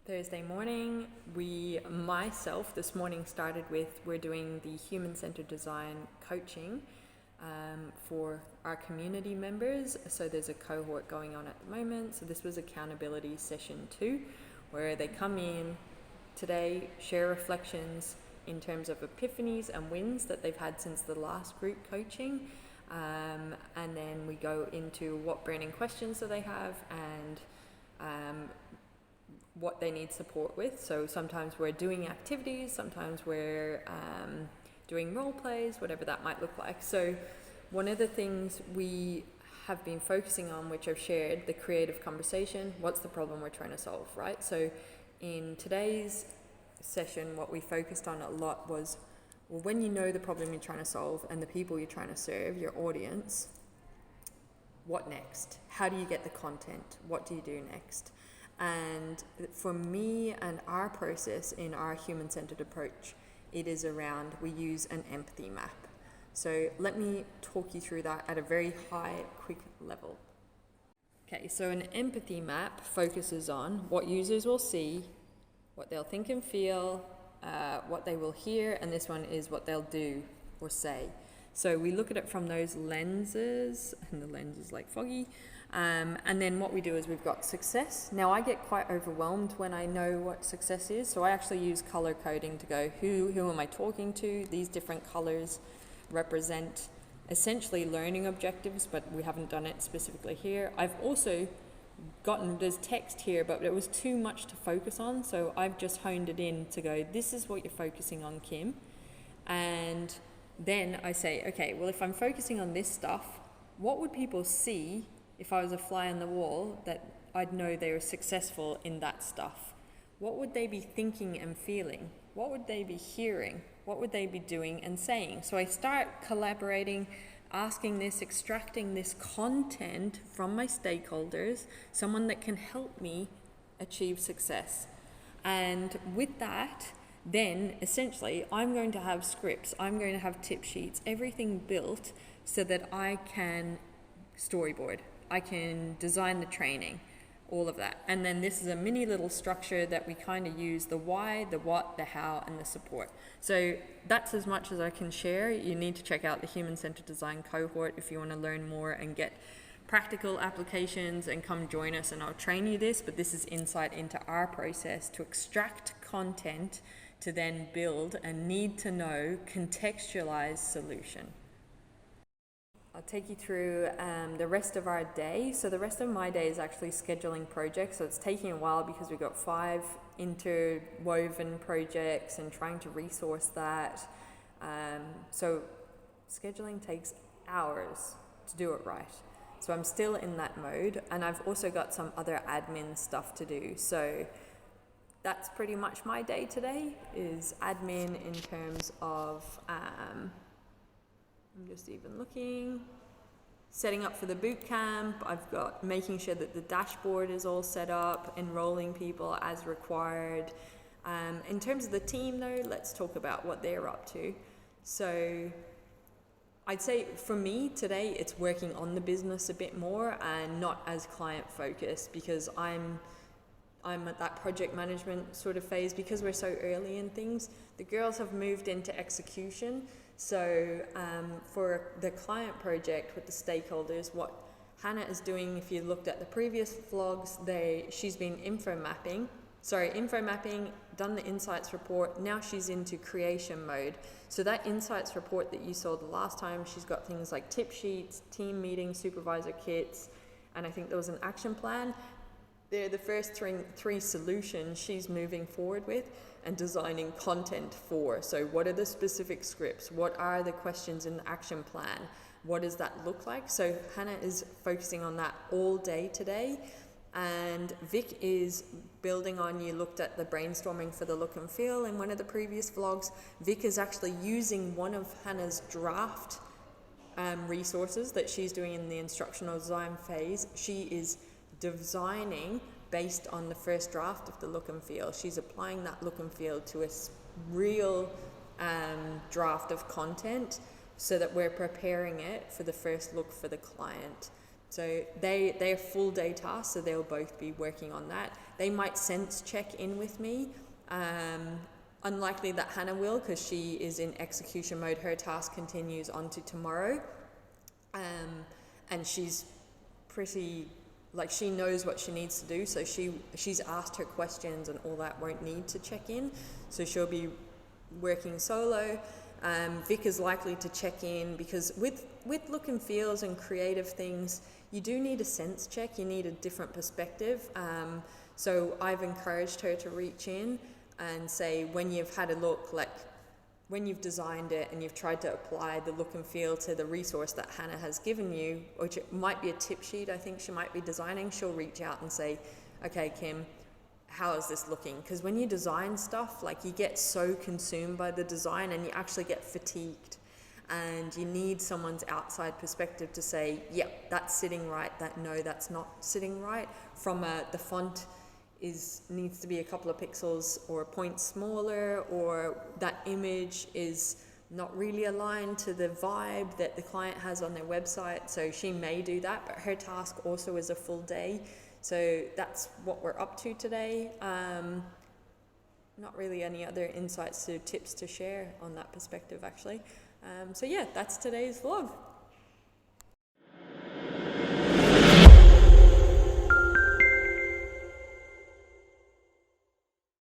Thursday morning, myself this morning started with, we're doing the human-centered design coaching for our community members. So there's a cohort going on at the moment. So this was accountability session 2, where they come in today, share reflections in terms of epiphanies and wins that they've had since the last group coaching. And then we go into what burning questions do they have and what they need support with. So sometimes we're doing activities, sometimes we're doing role plays, whatever that might look like. So one of the things we have been focusing on, which I've shared, the creative conversation, what's the problem we're trying to solve, right? So in today's session, what we focused on a lot was, well, when you know the problem you're trying to solve and the people you're trying to serve, your audience, what next? How do you get the content? What do you do next? And for me and our process in our human-centered approach, it is around, we use an empathy map. So let me talk you through that at a very high, quick level. Okay, so an empathy map focuses on what users will see, what they'll think and feel, what they will hear, and this one is what they'll do or say. So we look at it from those lenses, and the lens is like foggy. And then what we do is we've got success. Now I get quite overwhelmed when I know what success is, so I actually use color coding to go, who am I talking to? These different colors represent essentially learning objectives, but we haven't done it specifically here. I've also there's text here, but it was too much to focus on, so I've just honed it in to go, this is what you're focusing on, Kim. And then I say, okay, well, if I'm focusing on this stuff, what would people see if I was a fly on the wall that I'd know they were successful in that stuff? What would they be thinking and feeling? What would they be hearing? What would they be doing and saying? So I start collaborating, asking this, extracting this content from my stakeholders, someone that can help me achieve success. And with that, then essentially I'm going to have scripts, I'm going to have tip sheets, everything built so that I can storyboard, I can design the training, all of that. And then this is a mini little structure that we kind of use, the why, the what, the how, and the support. So that's as much as I can share. You need to check out the Human-Centered Design cohort if you want to learn more and get practical applications, and come join us and I'll train you this, but this is insight into our process to extract content to then build a need to know contextualized solution. I'll take you through the rest of our day. So the rest of my day is actually scheduling projects. So it's taking a while because we've got 5 interwoven projects and trying to resource that. So scheduling takes hours to do it right. So I'm still in that mode, and I've also got some other admin stuff to do. So that's pretty much my day today, is admin in terms of, I'm just even looking, setting up for the boot camp. I've got making sure that the dashboard is all set up, enrolling people as required. In terms of the team though, let's talk about what they're up to. So I'd say for me today, it's working on the business a bit more and not as client focused, because I'm at that project management sort of phase because we're so early in things. The girls have moved into execution. So for the client project with the stakeholders, what Hannah is doing, if you looked at the previous vlogs, she's been info mapping, done the insights report. Now she's into creation mode. So that insights report that you saw the last time, she's got things like tip sheets, team meetings, supervisor kits, and I think there was an action plan. They're the first three solutions she's moving forward with and designing content for. So what are the specific scripts? What are the questions in the action plan? What does that look like? So Hannah is focusing on that all day today. And Vic is building on, you looked at the brainstorming for the look and feel in one of the previous vlogs. Vic is actually using one of Hannah's draft resources that she's doing in the instructional design phase. She is designing based on the first draft of the look and feel. She's applying that look and feel to a real draft of content so that we're preparing it for the first look for the client. So they're full day tasks, so they'll both be working on that. They might sense check in with me. Unlikely that Hannah will, because she is in execution mode. Her task continues on to tomorrow. And she's pretty, like, she knows what she needs to do, so she's asked her questions and all that, won't need to check in. So she'll be working solo. Vic is likely to check in, because with look and feels and creative things, you do need a sense check, you need a different perspective. So I've encouraged her to reach in and say, when you've had a look, like when you've designed it and you've tried to apply the look and feel to the resource that Hannah has given you, which it might be a tip sheet I think she might be designing, she'll reach out and say, okay, Kim, how is this looking? Because when you design stuff, like, you get so consumed by the design and you actually get fatigued, and you need someone's outside perspective to say, yep, that's sitting right, no, that's not sitting right. From the font needs to be a couple of pixels or a point smaller, or that image is not really aligned to the vibe that the client has on their website. So she may do that, but her task also is a full day. So that's what we're up to today. Not really any other insights or tips to share on that perspective, actually. So yeah, that's today's vlog.